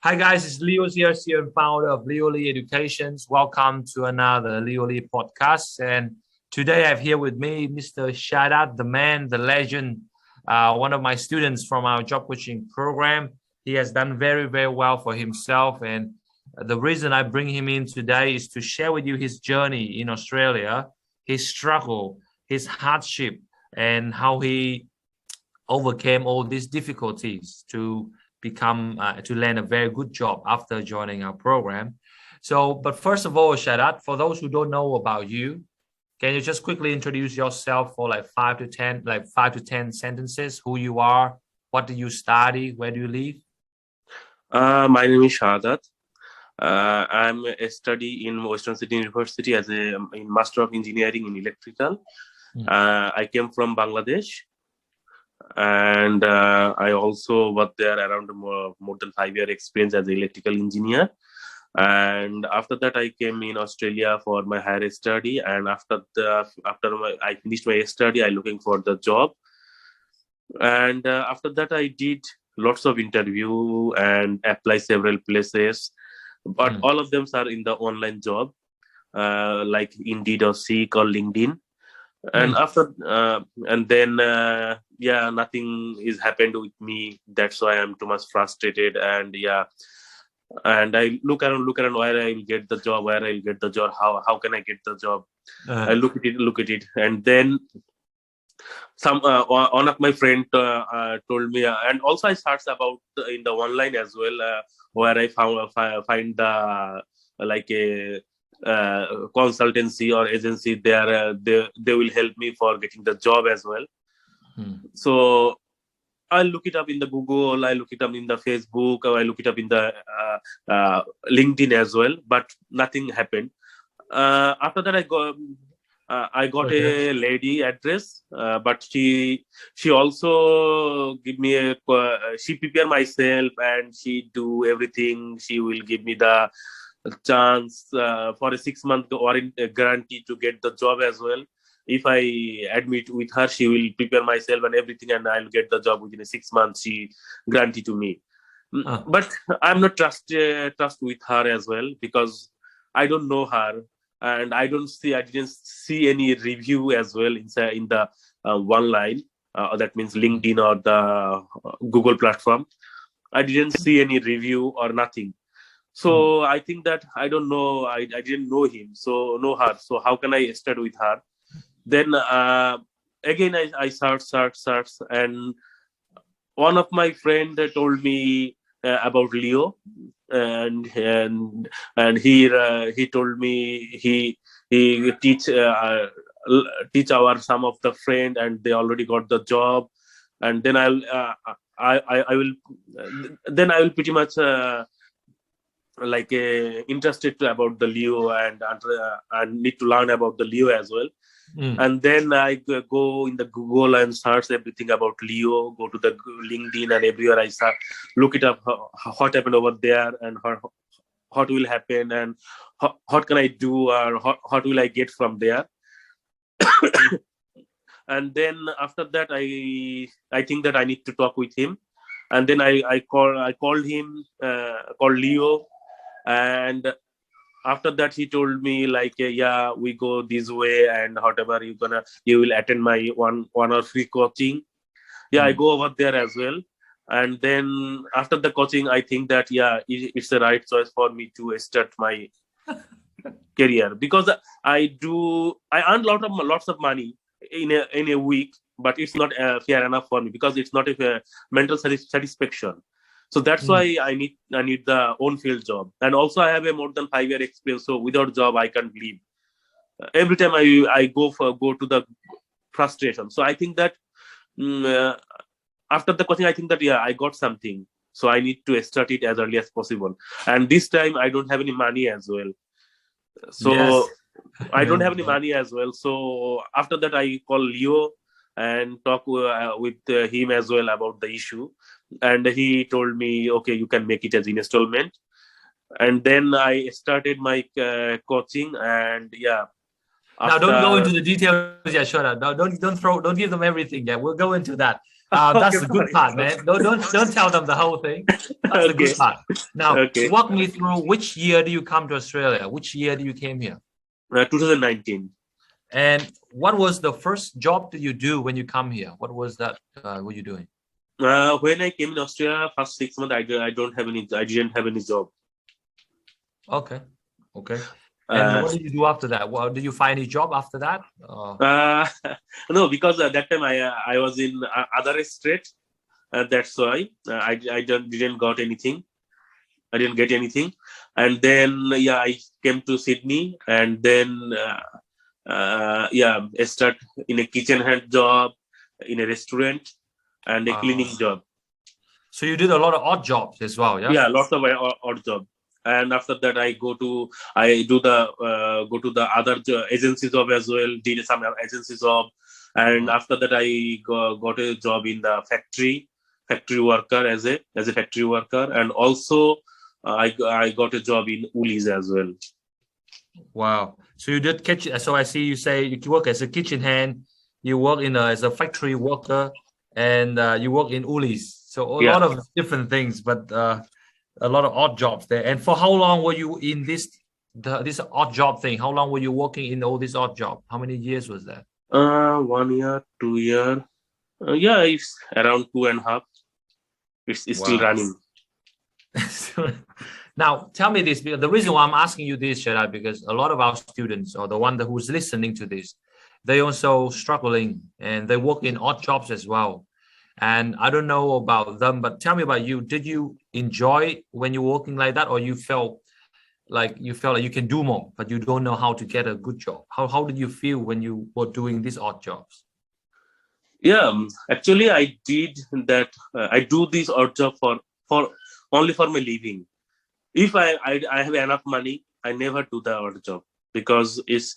Hi guys, it's Leo here, CEO and founder of 𝗲𝗠𝗧 Educations. Welcome to another 𝗲𝗠𝗧 podcast. And today I have here with me Mr. 𝗲𝗩𝗘𝗥, the man, the legend, one of my students from our job coaching program. He has done very, very well for himself. And the reason I bring him in today is to share with you his journey in Australia, his struggle, his hardship, and how he overcame all these difficulties to to land a very good job after joining our program. So, but first of all, 𝗲𝗩𝗘𝗥, for those who don't know about you, can you just quickly introduce yourself for like 5 to 10 sentences? Who you are, what do you study, where do you live? My name is 𝗲𝗩𝗘𝗥. I'm a study in Western Sydney University as a Master of Engineering in Electrical. I came from Bangladesh, and I also worked there around more than 5 year experience as an electrical engineer. And after that, I came in Australia for my higher study. And after I finished my study, I looking for the job. And after that, I did lots of interview and apply several places, but all of them are in the online job, like Indeed or Seek or LinkedIn. And nothing is happened with me. That's why I'm too much frustrated. And and I look around where I will get the job, how can I get the job. I look at it, and then one of my friend told me, and also I searched about in the online as well, where I find the like a consultancy or agency there. They will help me for getting the job as well. So I look it up in the Google, I look it up in the Facebook, or I look it up in the LinkedIn as well, but nothing happened. After that, I got a lady address, but she also give me she prepare myself and she do everything. She will give me the chance for a 6 month guarantee to get the job as well. If I admit with her, she will prepare myself and everything, and I'll get the job within 6 months. She guarantee to me, but I'm not trust with her as well, because I don't know her. And I didn't see any review as well in the one line. That means LinkedIn or the Google platform. I didn't see any review or nothing. So I think that I don't know. I didn't know him, so know her. So how can I start with her? Then again I search, and one of my friend told me about Leo, and he told me he teach our some of the friend, and they already got the job. And then I will pretty much interested about the Leo, and need to learn about the Leo as well. And then I go in the Google and search everything about Leo, go to the LinkedIn, and everywhere I look it up, what happened over there, and what will happen, and what can I do, or what will I get from there. And then after that, I think that I need to talk with him. And then I called him, called Leo, and after that he told me we go this way, and whatever you will attend my one or free coaching. I go over there as well. And then after the coaching, I think that it's the right choice for me to start my career, because I earn lots of money in a week, but it's not fair enough for me, because it's not a mental satisfaction. So that's why I need the own field job. And also I have a more than 5 year experience. So without job, I can't live. Every time I go to the frustration. So I think that after the coaching, I think that I got something. So I need to start it as early as possible. And this time I don't have any money as well. So I don't have any money as well. So after that, I call Leo and talk with him as well about the issue. And he told me, okay, you can make it as installment. And then I started my coaching, and now don't go into the details. Shona. Now don't give them everything. We'll go into that. That's Okay, the good sorry. part, man. Don't tell them the whole thing. That's the good Okay. part. Now, Okay. walk me through which year do you come to Australia? Which year do you came here? 2019. And what was the first job that you do when you come here? What was that? What you doing? When I came in Australia, first 6 months, I didn't have any job. Okay. And what did you do after that? Well, did you find a job after that? No, because at that time I was in other state. That's why I didn't got anything. I didn't get anything, and then I came to Sydney, and then I start in a kitchen hand job, in a restaurant, and a cleaning job. So you did a lot of odd jobs as well, yeah? Yeah, lots of odd job. And after that, I go to the other agency job as well. Did some agency job, and after that, I got a job in the factory worker as a factory worker, and also I got a job in Woolies as well. Wow! So you did kitchen. So I see you say you work as a kitchen hand, you work as a factory worker, and you work in Woolies. So a lot of different things, but a lot of odd jobs there. And for how long were you in this odd job thing? How long were you working in all this odd job? How many years was that? 1 year, 2 year. It's around 2.5. It's still running. Now, tell me this, because the reason why I'm asking you this, 𝗓𝗓, because a lot of our students, or the one who's listening to this, they also struggling and they work in odd jobs as well. And I don't know about them, but tell me about you. Did you enjoy when you're working like that, or you felt like you can do more, but you don't know how to get a good job? How did you feel when you were doing these odd jobs? Yeah, actually, I did that. I do this odd job for only for my living. If I have enough money, I never do the odd job, because it's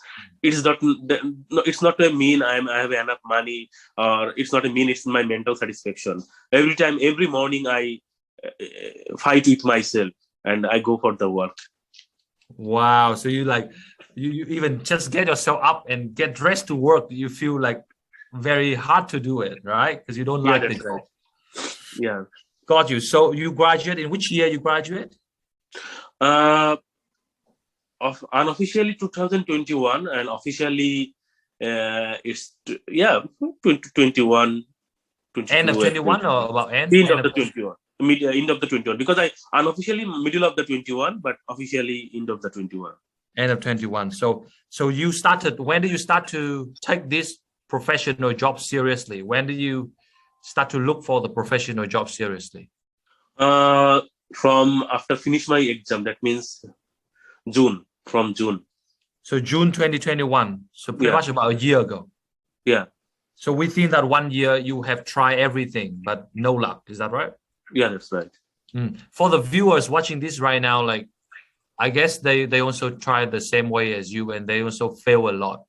not a mean I have enough money, or it's not a mean it's my mental satisfaction. Every morning I fight with myself and I go for the work. Wow! So you even just get yourself up and get dressed to work, you feel like very hard to do it, right? Because you don't like the job. Right. Yeah. Got you. So you graduate in which year? You graduate? Unofficially 2021, and officially it's 2021. End of 21 or about end? End of the 21. End of the 21, because I unofficially middle of the 21, but officially end of the 21. End of 21. So you started. When did you start to take this professional job seriously? When did you start to look for the professional job seriously? From after finish my exam. That means June. From June. So June 2021. So pretty much about a year ago. Yeah. So within that 1 year, you have tried everything, but no luck. Is that right? Yeah, that's right. For the viewers watching this right now, like, I guess they also try the same way as you, and they also fail a lot.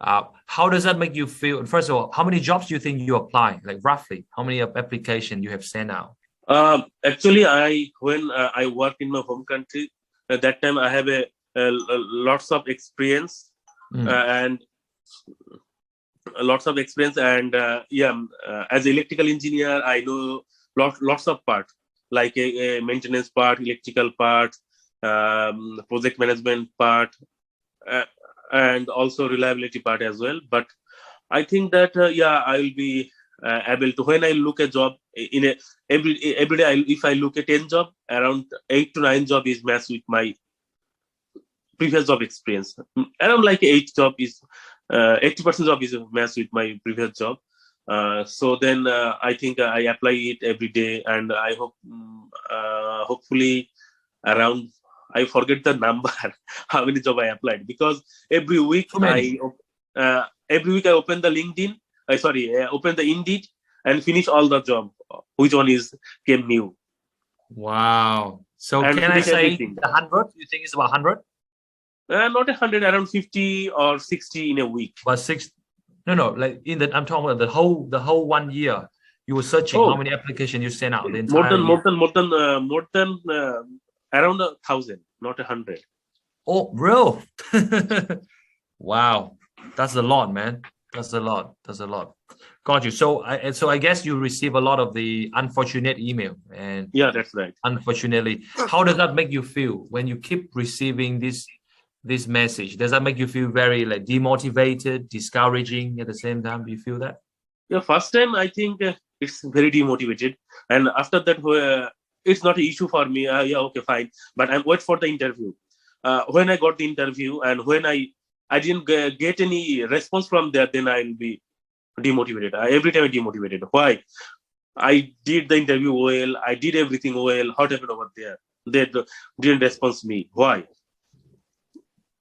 How does that make you feel? First of all, how many jobs do you think you apply? Like roughly, how many applications you have sent out? Actually, when I work in my home country, at that time I have a lots of experience and lots of experience, and as electrical engineer, I know lots of parts, like a maintenance part, electrical part, project management part, and also reliability part as well. But I think that I will be able to, when I look a job in every day, if I look at 10 job, around 8 to 9 job is matched with my previous job experience. Around like 8 job is 80% job is matched with my previous job. So then I think I apply it every day, and I hope hopefully around, I forget the number how many job I applied, because every week I open the LinkedIn. Open the Indeed and finish all the job. Which one came new? Wow. So and can I say everything. 100? You think it's about 100? Not 100, around 50 or 60 in a week. But 6? No. Like I'm talking about the whole 1 year. You were searching how many applications you sent out the entire year. More than around 1,000, not 100. Oh, bro. Wow, that's a lot, man. That's a lot. That's a lot. Got you. So I guess you receive a lot of the unfortunate email, and Yeah, that's right. unfortunately, how does that make you feel when you keep receiving this message? Does that make you feel very like demotivated, discouraging at the same time? Do you feel that? Yeah, first time I think it's very demotivated, and after that it's not an issue for me. Yeah, okay, fine. But I'm wait for the interview. When I got the interview and when I didn't get any response from there, then I'll be demotivated. Every time I'm demotivated. Why? I did the interview well. I did everything well. What happened over there? They didn't respond to me. Why?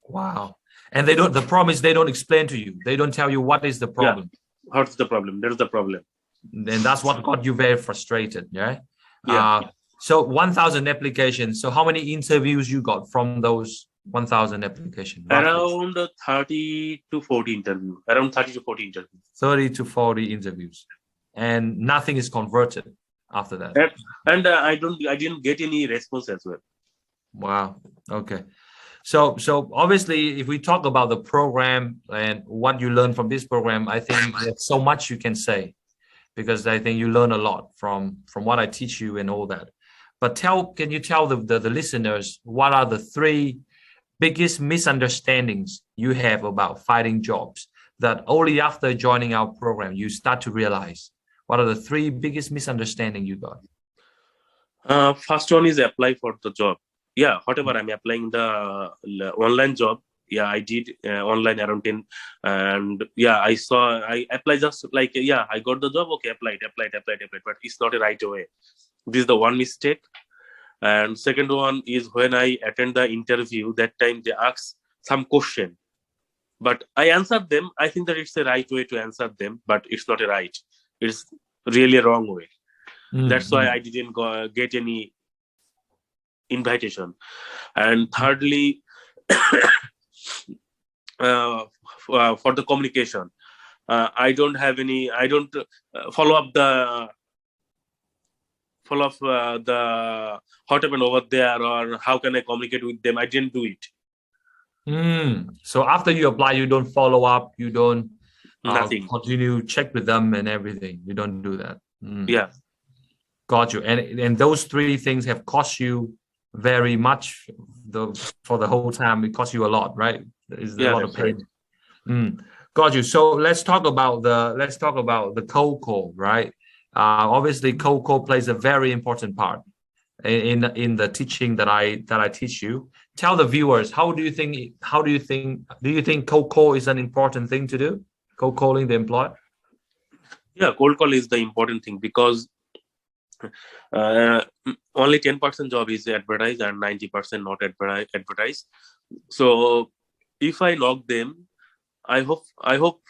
Wow. And they don't. The problem is they don't explain to you. They don't tell you what is the problem. Yeah. What's the problem? That's the problem. And that's what got you very frustrated. Yeah. Yeah. So 1,000 applications. So how many interviews you got from those 1,000 applications? Around 30 to 40 interviews. Around 30 to 40 interviews. 30 to 40 interviews. And nothing is converted after that. And I didn't get any response as well. Wow. Okay. So obviously, if we talk about the program and what you learn from this program, I think there's so much you can say, because I think you learn a lot from what I teach you and all that. But can you tell the listeners what are the 3 biggest misunderstandings you have about finding jobs that only after joining our program you start to realize? What are the 3 biggest misunderstandings you got? First one is apply for the job. Yeah, whatever I'm applying the online job. Yeah, I did online around 10, and yeah, I applied just like I got the job. Okay, applied, but it's not a right way. This is the one mistake. And second one is when I attend the interview, that time they ask some question, but I answered them. I think that it's the right way to answer them, but it's not a right. It's really a wrong way. That's why I didn't get any invitation. And thirdly, for the communication, I don't follow up the what happened over there, or how can I communicate with them. I didn't do it. So after you apply, you don't follow up, you don't nothing continue check with them and everything. You don't do that. Yeah, got you. And those 3 things have cost you very much for the whole time. It costs you a lot, right? There's a lot of pain. Right. Got you. So let's talk about the cold call, right? Obviously, cold call plays a very important part in the teaching that I teach you. Tell the viewers, do you think cold call is an important thing to do? Cold calling the employer? Yeah, cold call is the important thing, because only 10% job is advertised and 90% not advertised. So if I knock them, I hope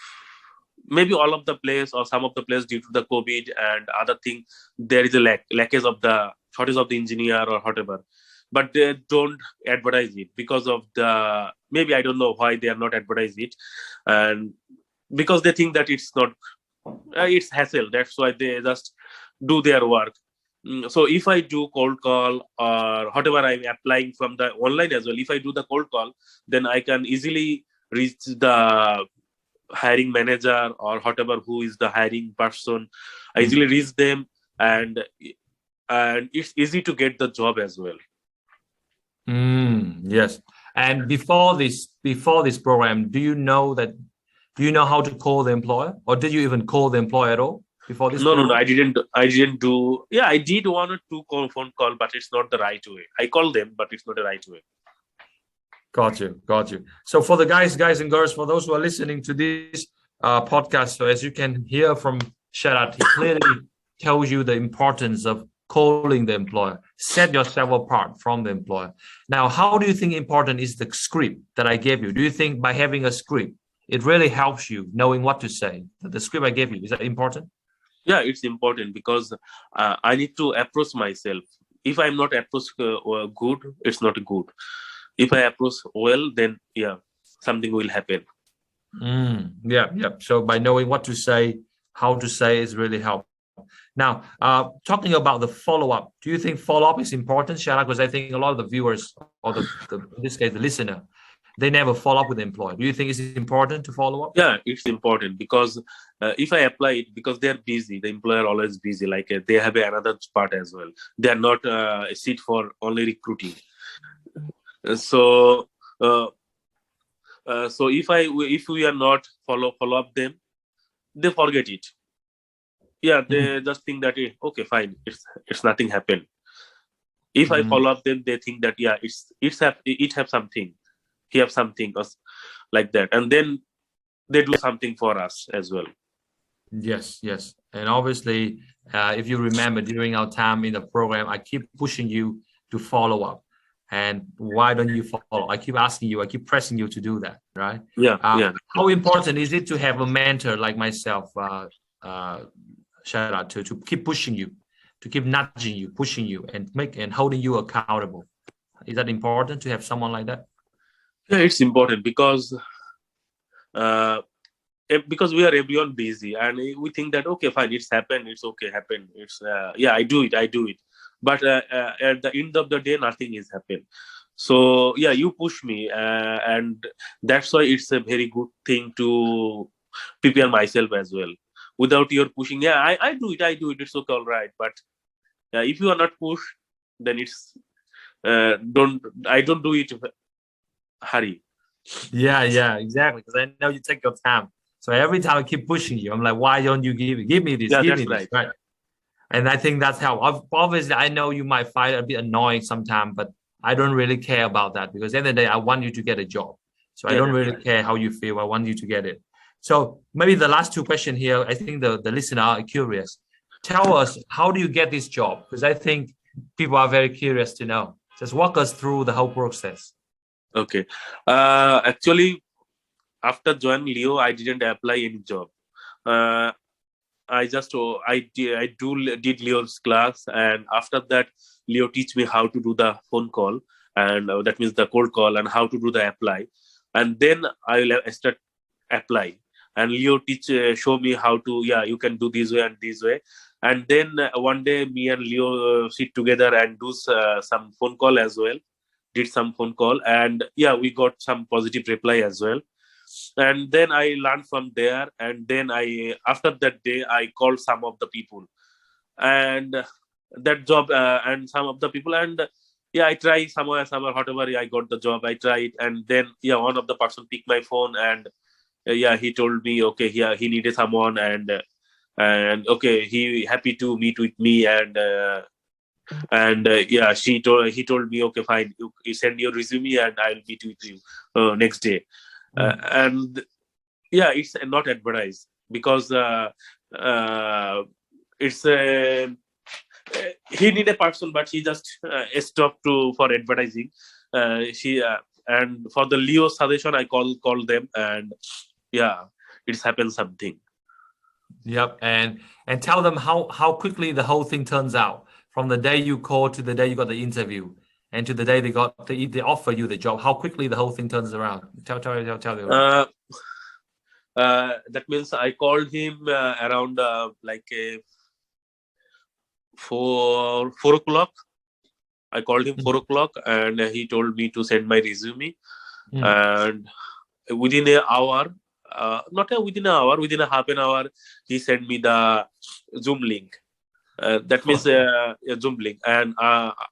maybe all of the players or some of the players, due to the COVID and other thing, there is a lackage of the shortage of the engineer or whatever, but they don't advertise it because of the, maybe I don't know why they are not advertise it, and because they think that it's not, it's hassle. That's why they just do their work. So if I do cold call or whatever, I'm applying from the online as well, if I do the cold call, then I can easily reach the hiring manager or whatever who is the hiring person. I easily reach them, and it's easy to get the job as well. Yes. And before this program, do you know how to call the employer, or did you even call the employer at all before this? No, I didn't do. Yeah, I did 1 or 2 phone call, but it's not the right way. I call them, but it's not the right way. Got you. So for the guys and girls, for those who are listening to this podcast, so as you can hear from 𝗓𝗧𝗧, he clearly tells you the importance of calling the employer. Set yourself apart from the employer. Now, how do you think important is the script that I gave you? Do you think by having a script, it really helps you knowing what to say? The script I gave you, is that important? Yeah, it's important, because I need to approach myself. If I'm not approached good, it's not good. If I approach well, then yeah, something will happen. Yeah. So by knowing what to say, how to say is really helpful. Now, talking about the follow-up, do you think follow-up is important, 𝗓𝗧𝗧? Because I think a lot of the viewers, or in this case, the listener, they never follow up with the employer. Do you think it's important to follow up? Yeah, it's important because if I apply it, because they're busy, the employer always busy. Like they have another part as well. They are not a seat for only recruiting. So if we are not follow up them, they forget it. Yeah, they just think that okay, fine, it's nothing happened. If I follow up them, they think that yeah, it have something, he have something like that, and then they do something for us as well. Yes, and obviously, if you remember during our time in the program, I keep pushing you to follow up. And why don't you follow? I keep asking you, I keep pressing you to do that, right? Yeah. How important is it to have a mentor like myself, Shada, to keep pushing you, to keep nudging you, pushing you, and holding you accountable? Is that important to have someone like that? Yeah, it's important because we are everyone busy and we think that okay, fine, it's happened, it's okay, happened. It's yeah, I do it. But at the end of the day, nothing is happened. So yeah, you push me, and that's why it's a very good thing to prepare myself as well. Without your pushing, yeah, I do it. It's okay, all right. But if you are not pushed, then it's I don't do it. Hurry. Yeah, exactly. Because I know you take your time. So every time I keep pushing you, I'm like, why don't you give me this? Yeah, give that's me this, right. And I think that's how. Obviously, I know you might find it a bit annoying sometimes, but I don't really care about that because at the end of the day, I want you to get a job. So I don't really care how you feel. I want you to get it. So maybe the last two questions here, I think the listener are curious. Tell us, how do you get this job? Because I think people are very curious to know. Just walk us through the whole process. Okay. Actually, after joining Leo, I didn't apply any job. I did Leo's class, and after that, Leo teach me how to do the phone call, and that means the cold call, and how to do the apply, and then I will start apply. And Leo show me how to you can do this way and this way, and then one day me and Leo sit together and do some phone call as well. Did some phone call, and we got some positive reply as well. And then I learned from there, and then after that day I called some of the people, and that job and some of the people, and I try somewhere whatever, I got the job, I tried, and then one of the person picked my phone, and he told me okay, he needed someone, and okay, he happy to meet with me, and he told me okay, fine, you send your resume and I'll meet with you next day. And it's not advertised because it's he need a person, but he just stopped for advertising. And for the Leo suggestion, I call them, and it's happened something. Yep, and tell them how quickly the whole thing turns out from the day you called to the day you got the interview. And to the day they offer you the job, how quickly the whole thing turns around? Tell them. That means I called him around like 4 o'clock. I called him 4 o'clock, and he told me to send my resume. And within an hour, within a half an hour, he sent me the Zoom link. That means a Zoom link, and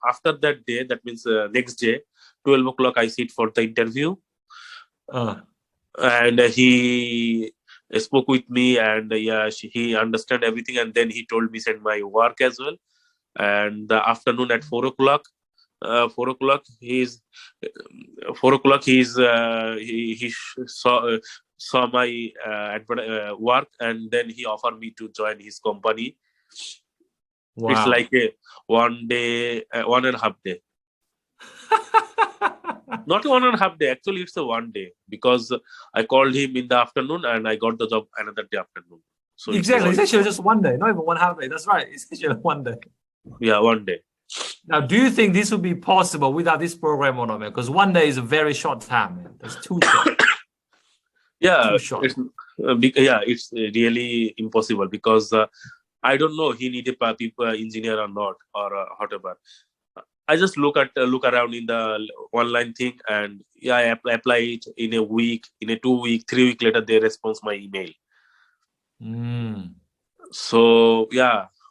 after that day, that means next day, 12 o'clock, I sit for the interview, and he spoke with me, and he understood everything, and then he told me send my work as well. And the afternoon at 4 o'clock, he saw my work, and then he offered me to join his company. Wow. It's like a 1 day, 1.5 day. Not 1.5 day. Actually, it's a 1 day because I called him in the afternoon and I got the job another day afternoon. So exactly, it's actually just 1 day, not even 1/2 day. That's right. It's actually 1 day. Yeah, 1 day. Now, do you think this would be possible without this program or not, man? Because 1 day is a very short time, man. That's too short. Too short. It's really impossible because. I don't know he needed a people engineer or not, or whatever. I just look around in the online thing, and I apply it in a week, in a 2 week, 3 week later they respond my email. So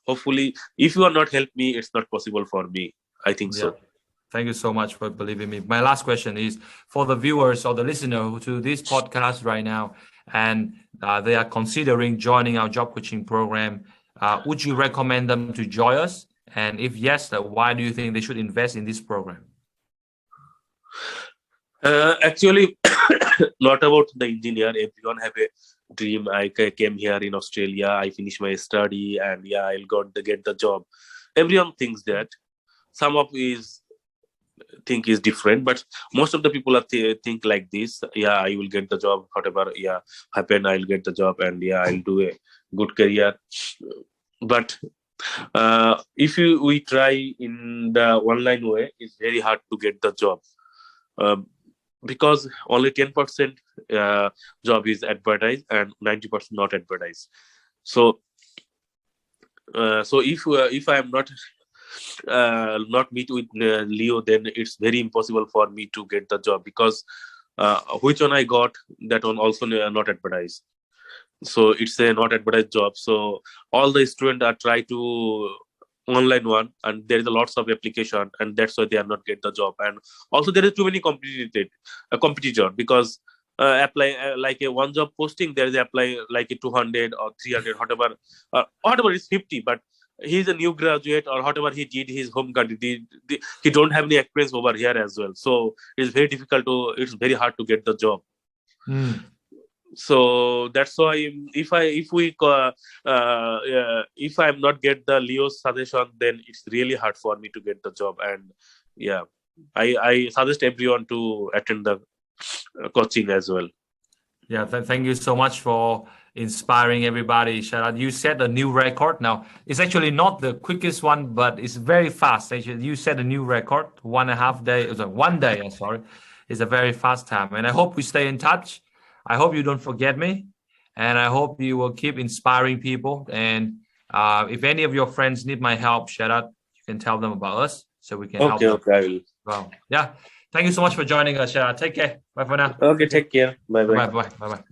hopefully, if you are not help me, it's not possible for me. I think so. Thank you so much for believing me. My last question is for the viewers or the listener to this podcast right now, and they are considering joining our job coaching program. Would you recommend them to join us? And if yes, why do you think they should invest in this program? Actually, not about the engineer. Everyone have a dream. I came here in Australia. I finish my study, and I'll get the job. Everyone thinks that. Some of think is different, but most of the people are think like this. I will get the job. Whatever happen, I'll get the job, and I'll do a good career. But if we try in the online way, it's very hard to get the job. Because only 10% job is advertised and 90% not advertised. So if I am not meet with Leo, then it's very impossible for me to get the job, because which one I got, that one also not advertised. So it's a not advertised job. So all the students are try to online one, and there is a lots of application, and that's why they are not get the job. And also there is too many competitor, because apply like a one job posting, there is apply like a 200 or 300, whatever is 50, but he's a new graduate, or whatever he did his home country, he don't have any experience over here as well. So it's very very hard to get the job. So that's why if I'm not get the Leo's suggestion, then it's really hard for me to get the job. And I suggest everyone to attend the coaching as well. Thank you so much for inspiring everybody. 𝗓𝗓, you set a new record. Now it's actually not the quickest one, but it's very fast. Actually, you set a new record. 1.5 days, 1 day. Sorry, it's a very fast time. And I hope we stay in touch. I hope you don't forget me, and I hope you will keep inspiring people. And if any of your friends need my help, 𝗓𝗓, you can tell them about us so we can help them. Okay, I will. Well, thank you so much for joining us, 𝗓𝗓. Take care. Bye for now. Okay, take care. Bye. Bye.